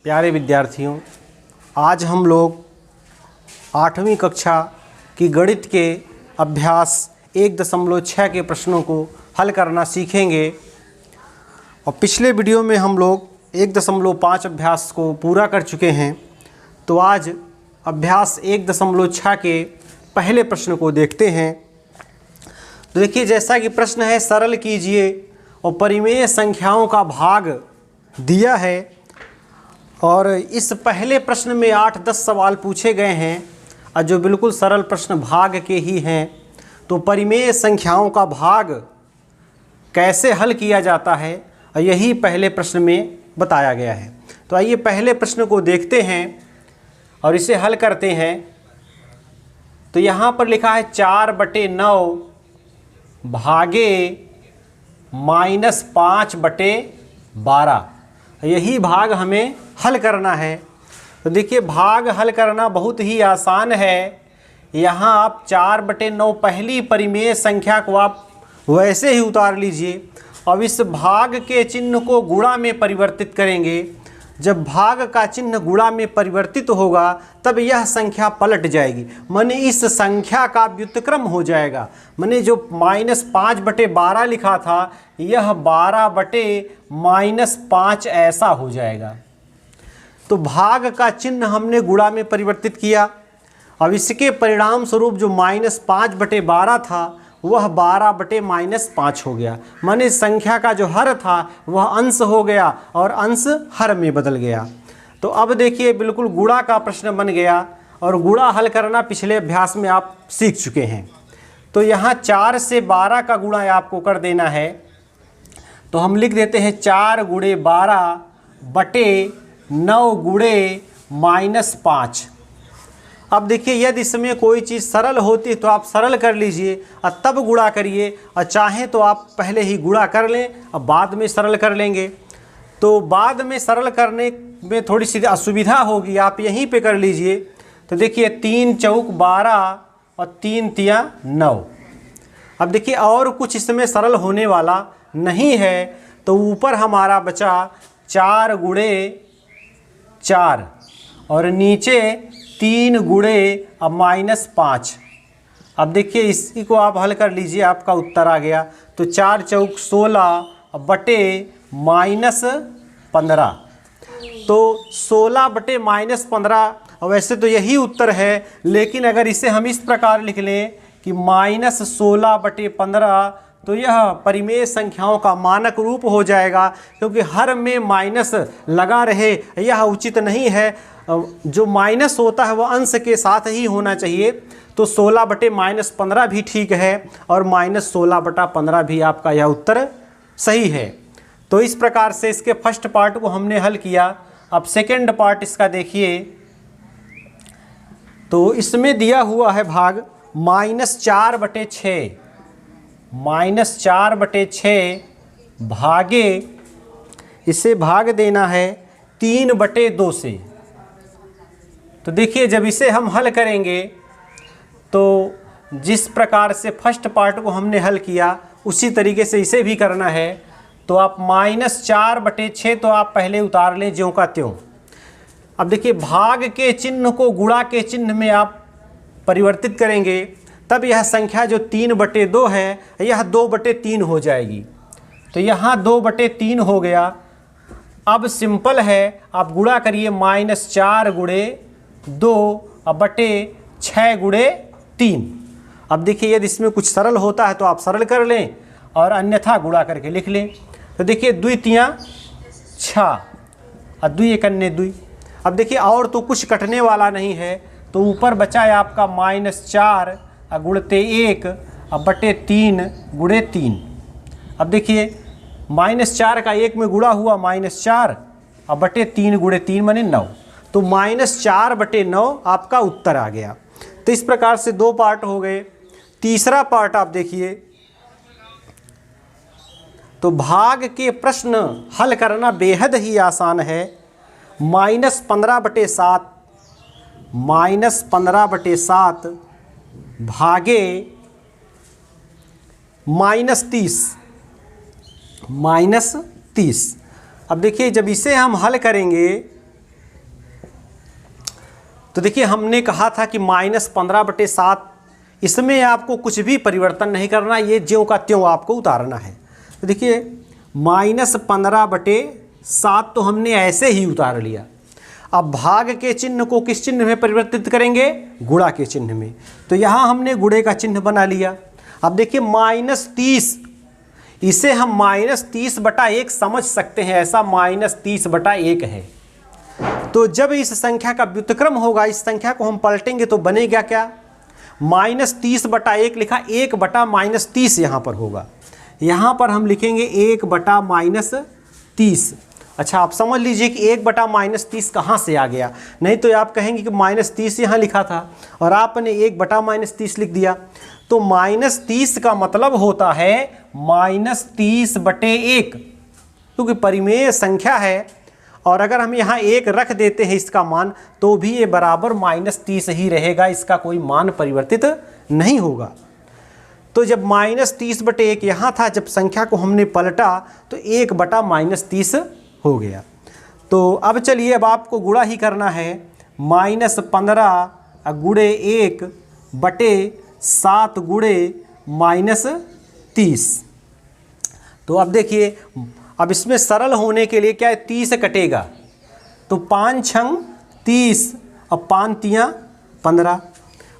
प्यारे विद्यार्थियों, आज हम लोग 8वीं कक्षा की गणित के अभ्यास 1.6 के प्रश्नों को हल करना सीखेंगे। और पिछले वीडियो में हम लोग 1.5 अभ्यास को पूरा कर चुके हैं। तो आज अभ्यास 1.6 के पहले प्रश्न को देखते हैं। तो देखिए, जैसा कि प्रश्न है, सरल कीजिए और परिमेय संख्याओं का भाग दिया है। और इस पहले प्रश्न में 8-10 सवाल पूछे गए हैं और जो बिल्कुल सरल प्रश्न भाग के ही हैं। तो परिमेय संख्याओं का भाग कैसे हल किया जाता है, और यही पहले प्रश्न में बताया गया है। तो आइए पहले प्रश्न को देखते हैं और इसे हल करते हैं। तो यहाँ पर लिखा है 4/9 भागे -5/12। यही भाग हमें हल करना है। तो देखिए, भाग हल करना बहुत ही आसान है। यहाँ आप 4/9 पहली परिमेय संख्या को आप वैसे ही उतार लीजिए। अब इस भाग के चिन्ह को गुणा में परिवर्तित करेंगे। जब भाग का चिन्ह गुणा में परिवर्तित होगा तब यह संख्या पलट जाएगी, माने इस संख्या का व्युत्क्रम हो जाएगा। माने जो -5/12 लिखा था, यह 12/-5 ऐसा हो जाएगा। तो भाग का चिन्ह हमने गुणा में परिवर्तित किया। अब इसके परिणाम स्वरूप जो -5/12 था, वह 12/-5 हो गया। माने संख्या का जो हर था वह अंश हो गया और अंश हर में बदल गया। तो अब देखिए, बिल्कुल गुणा का प्रश्न बन गया। और गुणा हल करना पिछले अभ्यास में आप सीख चुके हैं। तो यहाँ 4 से 12 का गुणा आपको कर देना है। तो हम लिख देते हैं 4 × 12/9 × -5। अब देखिए, यदि इसमें कोई चीज़ सरल होती तो आप सरल कर लीजिए और तब गुणा करिए, और चाहें तो आप पहले ही गुणा कर लें और बाद में सरल कर लेंगे। तो बाद में सरल करने में थोड़ी सी असुविधा होगी, आप यहीं पे कर लीजिए। तो देखिए, 3 चौक 12 और 3 तिया 9। अब देखिए, और कुछ इसमें सरल होने वाला नहीं है। तो ऊपर हमारा बचा 4 × 4 और नीचे 3 × -5। अब देखिए, इसी को आप हल कर लीजिए, आपका उत्तर आ गया। तो 4 चौक 16 बटे -15। तो 16 बटे -15। वैसे तो यही उत्तर है, लेकिन अगर इसे हम इस प्रकार लिख लें कि -16/15, तो यह परिमेय संख्याओं का मानक रूप हो जाएगा। क्योंकि हर में माइनस लगा रहे, यह उचित नहीं है। जो माइनस होता है वह अंश के साथ ही होना चाहिए। तो 16/-15 भी ठीक है और -16/15 भी आपका यह उत्तर सही है। तो इस प्रकार से इसके फर्स्ट पार्ट को हमने हल किया। अब सेकंड पार्ट इसका देखिए। तो इसमें दिया हुआ है भाग -4/6। -4/6 भागे, इसे भाग देना है 3/2 से। तो देखिए, जब इसे हम हल करेंगे तो जिस प्रकार से फर्स्ट पार्ट को हमने हल किया उसी तरीके से इसे भी करना है। तो आप -4/6 तो आप पहले उतार लें ज्यों का त्यों। अब देखिए, भाग के चिन्ह को गुणा के चिन्ह में आप परिवर्तित करेंगे, तब यह संख्या जो 3/2 है, यह 2/3 हो जाएगी। तो यहाँ 2/3 हो गया। अब सिंपल है, आप गुणा करिए -4 × 2 बटे 6 × 3। अब देखिए, यदि इसमें कुछ सरल होता है तो आप सरल कर लें और अन्यथा गुणा करके लिख लें। तो देखिए, 2 तिया 6 और 2 × 1 2। अब देखिए, और तो कुछ कटने वाला नहीं है। तो ऊपर बचा है आपका -4 × 1 बटे 3 × 3। अब देखिए, -4 का 1 में गुणा हुआ -4 और बटे 3 × 3 माने 9। तो -4/9 आपका उत्तर आ गया। तो इस प्रकार से 2 पार्ट हो गए। तीसरा पार्ट आप देखिए। तो भाग के प्रश्न हल करना बेहद ही आसान है। -15/7 भागे -30। अब देखिए, जब इसे हम हल करेंगे तो देखिए हमने कहा था कि -15/7, इसमें आपको कुछ भी परिवर्तन नहीं करना, ये ज्यों का त्यों आपको उतारना है। तो देखिए -15/7 तो हमने ऐसे ही उतार लिया। अब भाग के चिन्ह को किस चिन्ह में परिवर्तित करेंगे? गुणा के चिन्ह में। तो यहाँ हमने गुणे का चिन्ह बना लिया। अब देखिए -30, इसे हम -30/1 समझ सकते हैं, ऐसा -30/1 है। तो जब इस संख्या का व्युत्क्रम होगा, इस संख्या को हम पलटेंगे तो बनेगा क्या? -30/1 लिखा, 1/-30 यहाँ पर होगा। यहाँ पर हम लिखेंगे 1/-30। अच्छा, आप समझ लीजिए कि 1/-30 कहाँ से आ गया, नहीं तो आप कहेंगे कि -30 यहाँ लिखा था और आपने 1/-30 लिख दिया। तो -30 का मतलब होता है -30/1, क्योंकि परिमेय संख्या है और अगर हम यहाँ 1 रख देते हैं इसका मान, तो भी ये बराबर -30 ही रहेगा, इसका कोई मान परिवर्तित नहीं होगा। तो जब -30/1 यहाँ था, जब संख्या को हमने पलटा तो 1/-30 हो गया। तो अब चलिए, अब आपको गुणा ही करना है। -15 × 1/7 × -30। तो अब देखिए, अब इसमें सरल होने के लिए क्या है, 30 कटेगा तो 5 छंग 30 और 5 तियाँ 15।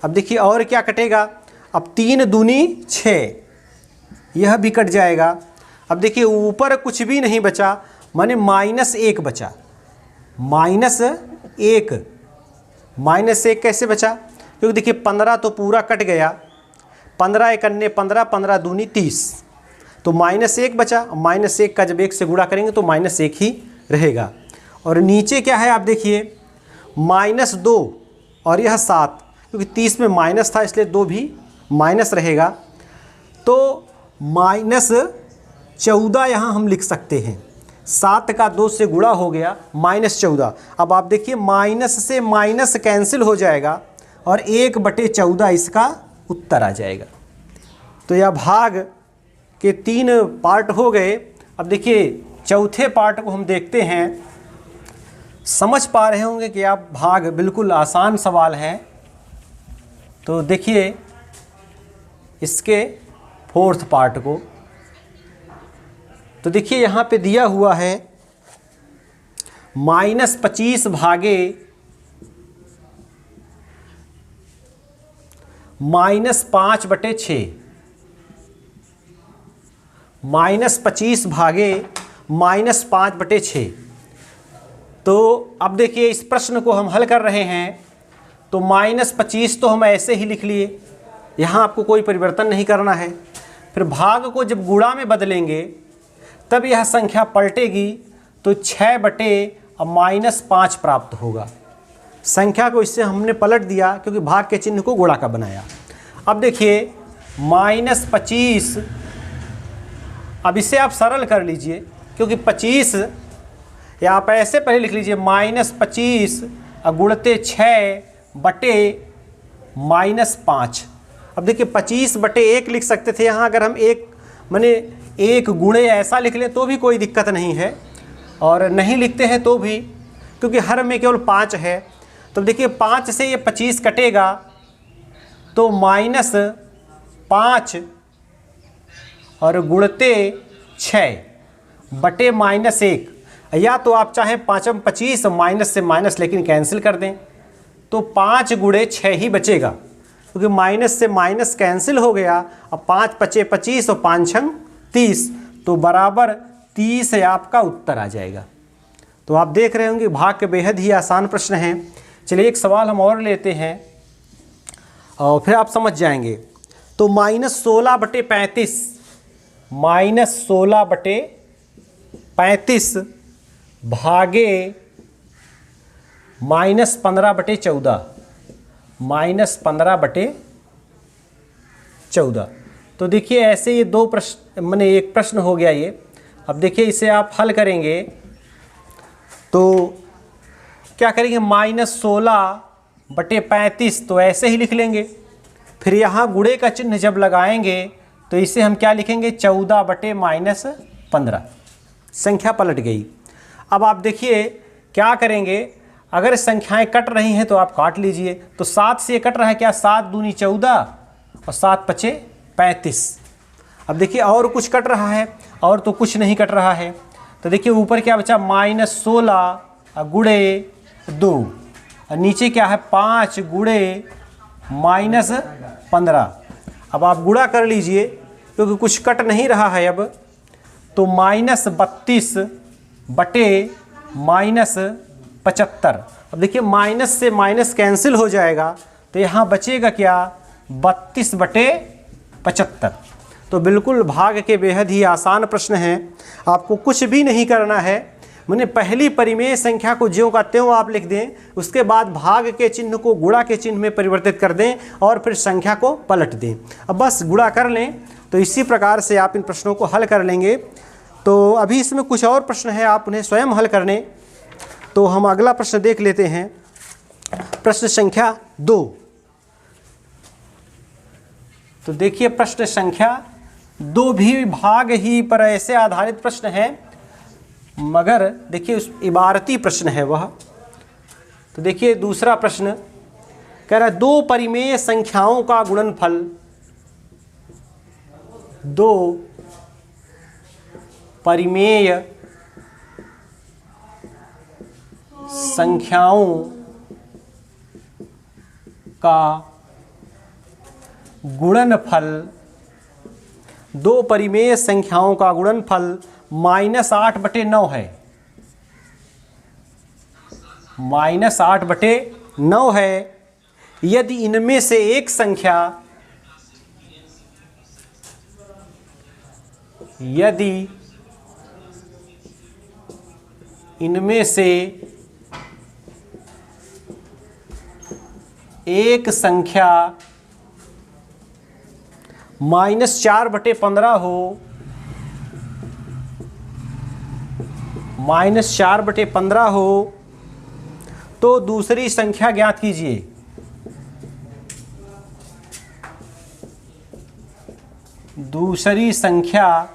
अब देखिए और क्या कटेगा, अब 3 दूनी 6, यह भी कट जाएगा। अब देखिए ऊपर कुछ भी नहीं बचा, माने -1 बचा। -1 कैसे बचा? क्योंकि देखिए 15 तो पूरा कट गया, 15 × 1 = 15, 15 दूनी 30, तो -1 बचा। -1 का जब 1 से गुणा करेंगे तो -1 ही रहेगा। और नीचे क्या है आप देखिए, -2 और यह 7, क्योंकि 30 में माइनस था इसलिए 2 भी माइनस रहेगा। तो -14 यहाँ हम लिख सकते हैं, 7 का 2 से गुणा हो गया -14। अब आप देखिए माइनस से माइनस कैंसिल हो जाएगा और 1/14 इसका उत्तर आ जाएगा। तो यह भाग के 3 पार्ट हो गए। अब देखिए चौथे पार्ट को हम देखते हैं। समझ पा रहे होंगे कि आप भाग बिल्कुल आसान सवाल है। तो देखिए इसके 4th पार्ट को। तो देखिए यहाँ पे दिया हुआ है -25 भागे -5/6, -25 भागे -5/6। तो अब देखिए इस प्रश्न को हम हल कर रहे हैं। तो -25 तो हम ऐसे ही लिख लिए, यहाँ आपको कोई परिवर्तन नहीं करना है। फिर भाग को जब गुणा में बदलेंगे तब यह संख्या पलटेगी, तो 6/-5 प्राप्त होगा। संख्या को इससे हमने पलट दिया क्योंकि भाग के चिन्ह को गुणा का बनाया। अब देखिए -25, अब इसे आप सरल कर लीजिए, क्योंकि 25 या आप ऐसे पहले लिख लीजिए -25 गुणते 6/-5। अब देखिए 25/1 लिख सकते थे, यहाँ अगर हम 1 गुणे ऐसा लिख लें तो भी कोई दिक्कत नहीं है, और नहीं लिखते हैं तो भी, क्योंकि हर में केवल 5 है। तो देखिए 5 से ये 25 कटेगा तो -5 और गुणते 6/-1, या तो आप चाहें 5 25 माइनस से माइनस लेकिन कैंसिल कर दें तो 5 × 6 ही बचेगा, क्योंकि माइनस से माइनस कैंसिल हो गया। अब 5 × 5 = 25 और 5 × 6 = 30, तो बराबर 30 आपका उत्तर आ जाएगा। तो आप देख रहे होंगे भाग के बेहद ही आसान प्रश्न हैं। चलिए एक सवाल हम और लेते हैं और फिर आप समझ जाएंगे। तो -16/35, -16/35 भागे -15/14, -15/14। तो देखिए ऐसे ये 2 प्रश्न, मैंने एक प्रश्न हो गया ये। अब देखिए इसे आप हल करेंगे तो क्या करेंगे, -16/35 तो ऐसे ही लिख लेंगे। फिर यहाँ गुणे का चिन्ह जब लगाएंगे तो इसे हम क्या लिखेंगे, 14/-15। संख्या पलट गई। अब आप देखिए क्या करेंगे, अगर संख्याएं कट रही हैं तो आप काट लीजिए। तो 7 से ये कट रहा है क्या, 7 दूनी 14 और 7 पचे 35। अब देखिए और कुछ कट रहा है, और तो कुछ नहीं कट रहा है। तो देखिए ऊपर क्या बचा, -16 गुणे 2, और नीचे क्या है 5 गुणे -15। अब आप गुणा कर लीजिए क्योंकि कुछ कट नहीं रहा है अब। तो -32 बटे -75। अब देखिए माइनस से माइनस कैंसिल हो जाएगा, तो यहाँ बचेगा क्या, 32 बटे 75। तो बिल्कुल भाग के बेहद ही आसान प्रश्न हैं, आपको कुछ भी नहीं करना है। मैंने पहली परिमेय संख्या को ज्यों का त्यों आप लिख दें, उसके बाद भाग के चिन्ह को गुणा के चिन्ह में परिवर्तित कर दें और फिर संख्या को पलट दें। अब बस गुणा कर लें, तो इसी प्रकार से आप इन प्रश्नों को हल कर लेंगे। तो अभी इसमें कुछ और प्रश्न है, आप उन्हें स्वयं हल करने। तो हम अगला प्रश्न देख लेते हैं, प्रश्न संख्या 2। तो देखिए प्रश्न संख्या 2 भी भाग ही पर ऐसे आधारित प्रश्न है, मगर देखिए उस इबारती प्रश्न है वह। तो देखिए दूसरा प्रश्न कह रहा है 2 परिमेय संख्याओं का गुणनफल 2 परिमेय संख्याओं का गुणनफल, 2 परिमेय संख्याओं का गुणनफल -8/9 है। -8/9 है यदि इनमें से एक संख्या, यदि इनमें से एक संख्या -4/15 हो, -4/15 हो, तो दूसरी संख्या ज्ञात कीजिए। दूसरी संख्या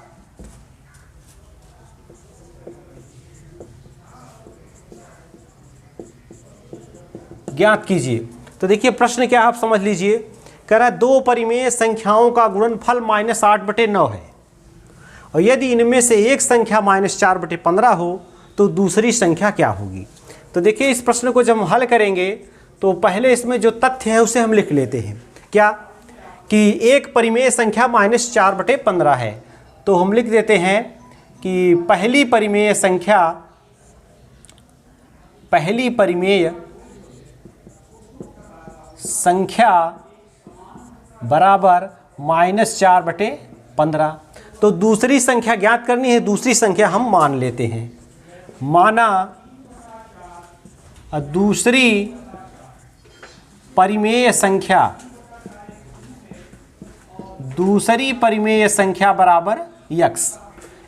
ज्ञात कीजिए। तो देखिए प्रश्न क्या आप समझ लीजिए, कह रहा है 2 परिमेय संख्याओं का गुणनफल -8/9 है, और यदि इनमें से एक संख्या -4/15 हो तो दूसरी संख्या क्या होगी। तो देखिए इस प्रश्न को जब हम हल करेंगे तो पहले इसमें जो तथ्य है उसे हम लिख लेते हैं। क्या कि एक परिमेय संख्या -4/15 है, तो हम लिख देते हैं कि पहली परिमेय संख्या बराबर -4/15। तो दूसरी संख्या ज्ञात करनी है, दूसरी संख्या हम मान लेते हैं। माना दूसरी परिमेय संख्या बराबर x।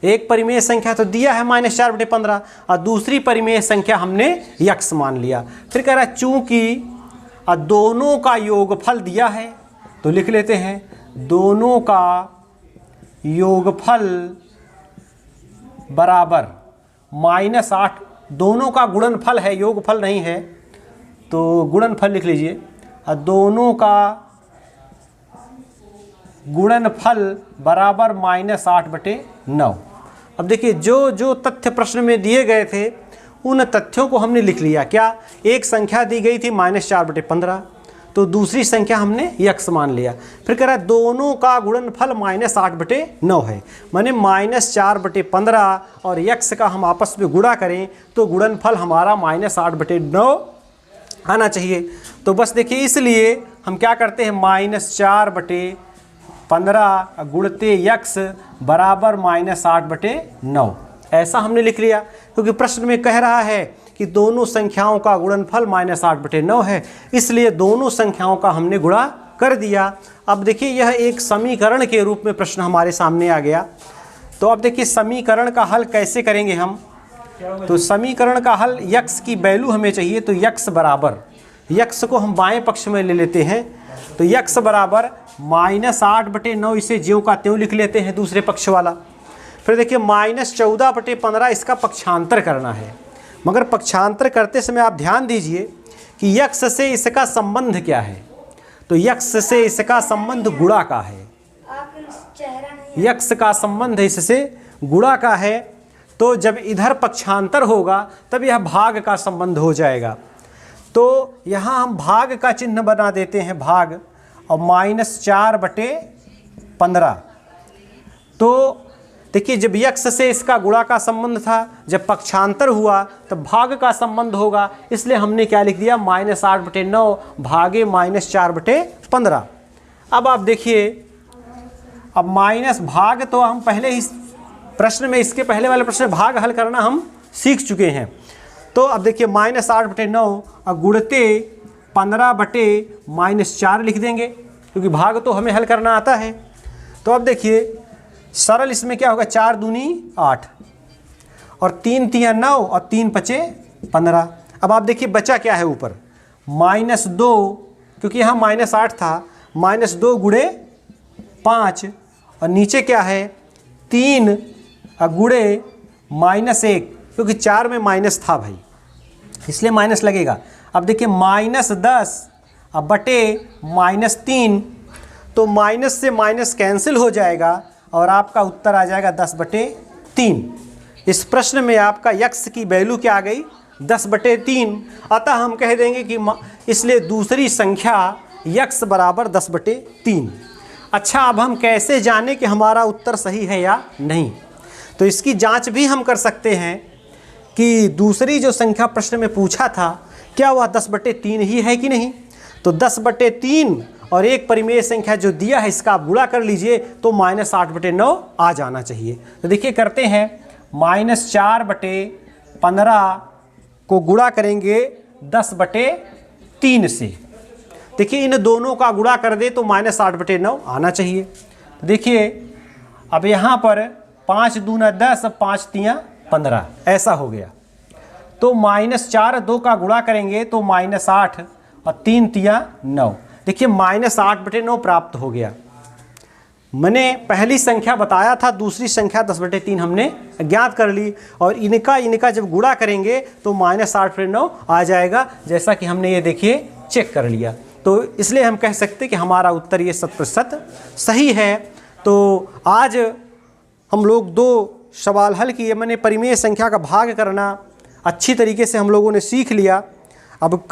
एक परिमेय संख्या तो दिया है -4/15 और दूसरी परिमेय संख्या हमने x मान लिया। फिर कह रहा है चूंकि दोनों का योगफल दिया है, तो लिख लेते हैं दोनों का योगफल बराबर -8। दोनों का गुणनफल है, योगफल नहीं है, तो गुणनफल लिख लीजिए। दोनों का गुणनफल बराबर -8/9। अब देखिए जो तथ्य प्रश्न में दिए गए थे उन तथ्यों को हमने लिख लिया। क्या, एक संख्या दी गई थी -4/15, तो दूसरी संख्या हमने x मान लिया। फिर कह रहा है दोनों का गुणनफल -8/9 है, माने -4/15 और x का हम आपस में गुणा करें तो गुणनफल हमारा -8/9 आना चाहिए। तो बस देखिए इसलिए हम क्या करते हैं, -4/15 गुणते x बराबर -8/9, ऐसा हमने लिख लिया। क्योंकि प्रश्न में कह रहा है कि दोनों संख्याओं का गुणनफल -8/9 है, इसलिए दोनों संख्याओं का हमने गुणा कर दिया। अब देखिए यह एक समीकरण के रूप में प्रश्न हमारे सामने आ गया। तो अब देखिए समीकरण का हल कैसे करेंगे हम। तो समीकरण का हल, x की वैल्यू हमें चाहिए, तो x बराबर, x को हम बाएं पक्ष में ले लेते हैं, तो x बराबर -8/9, इसे ज्यों का त्यों लिख लेते हैं दूसरे पक्ष वाला। फिर देखिए -14/15 इसका पक्षांतर करना है, मगर पक्षांतर करते समय आप ध्यान दीजिए कि यक्ष से इसका संबंध क्या है। तो यक्ष से इसका संबंध गुणा का है, यक्ष का संबंध इससे गुणा का है। तो जब इधर पक्षांतर होगा तब यह भाग का संबंध हो जाएगा। तो यहाँ हम भाग का चिन्ह बना देते हैं, भाग, और -4/15। तो देखिए जब यक्ष से इसका गुणा का संबंध था, जब पक्षांतर हुआ तब भाग का संबंध होगा, इसलिए हमने क्या लिख दिया, -8/9 भागे -4/15। अब आप देखिए, अब माइनस भाग तो हम पहले ही प्रश्न में, इसके पहले वाले प्रश्न में भाग हल करना हम सीख चुके हैं। तो अब देखिए -8/9 और गुणते 15/-4 लिख देंगे, क्योंकि भाग तो हमें हल करना आता है। तो अब देखिए सरल इसमें क्या होगा, 4 दूनी 8 और 3 तियां 9 और 3 पचे 15। अब आप देखिए बचा क्या है ऊपर, -2, क्योंकि यहाँ -8 था, -2 गुणे 5 और नीचे क्या है 3 गुणे -1, क्योंकि 4 में माइनस था भाई, इसलिए माइनस लगेगा। अब देखिए -10 अब बटे -3, तो माइनस से माइनस कैंसिल हो जाएगा और आपका उत्तर आ जाएगा 10/3। इस प्रश्न में आपका यक्ष की वैल्यू क्या आ गई, 10/3। अतः हम कह देंगे कि इसलिए दूसरी संख्या यक्ष बराबर 10/3। अच्छा, अब हम कैसे जाने कि हमारा उत्तर सही है या नहीं? तो इसकी जांच भी हम कर सकते हैं कि दूसरी जो संख्या प्रश्न में पूछा था, क्या वह 10/3 ही है कि नहीं। तो 10/3 और एक परिमेय संख्या जो दिया है इसका आप गुणा कर लीजिए, तो -8/9 आ जाना चाहिए। तो देखिए करते हैं, -4/15 को गुणा करेंगे 10/3 से। देखिए इन दोनों का गुणा कर दे तो -8/9 आना चाहिए। तो देखिए अब यहाँ पर 5 दूना 10, 5 तियां 15 ऐसा हो गया। तो -4 2 का गुणा करेंगे तो -8 और 3 तियां 9। देखिए -8/9 प्राप्त हो गया। मैंने पहली संख्या बताया था, दूसरी संख्या 10/3 हमने ज्ञात कर ली, और इनका जब गुणा करेंगे तो -8/9 आ जाएगा, जैसा कि हमने ये देखिए चेक कर लिया। तो इसलिए हम कह सकते हैं कि हमारा उत्तर ये 100% सही है। तो आज हम लोग 2 सवाल हल किए। मैंने परिमेय संख्या का भाग करना अच्छी तरीके से हम लोगों ने सीख लिया। अब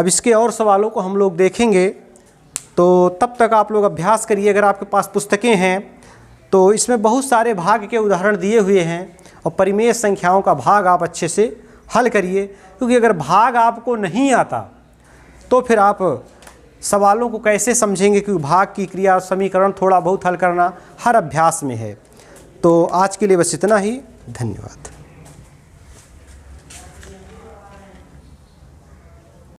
इसके और सवालों को हम लोग देखेंगे, तो तब तक आप लोग अभ्यास करिए। अगर आपके पास पुस्तकें हैं तो इसमें बहुत सारे भाग के उदाहरण दिए हुए हैं, और परिमेय संख्याओं का भाग आप अच्छे से हल करिए, क्योंकि अगर भाग आपको नहीं आता तो फिर आप सवालों को कैसे समझेंगे, क्योंकि भाग की क्रिया और समीकरण थोड़ा बहुत हल करना हर अभ्यास में है। तो आज के लिए बस इतना ही, धन्यवाद।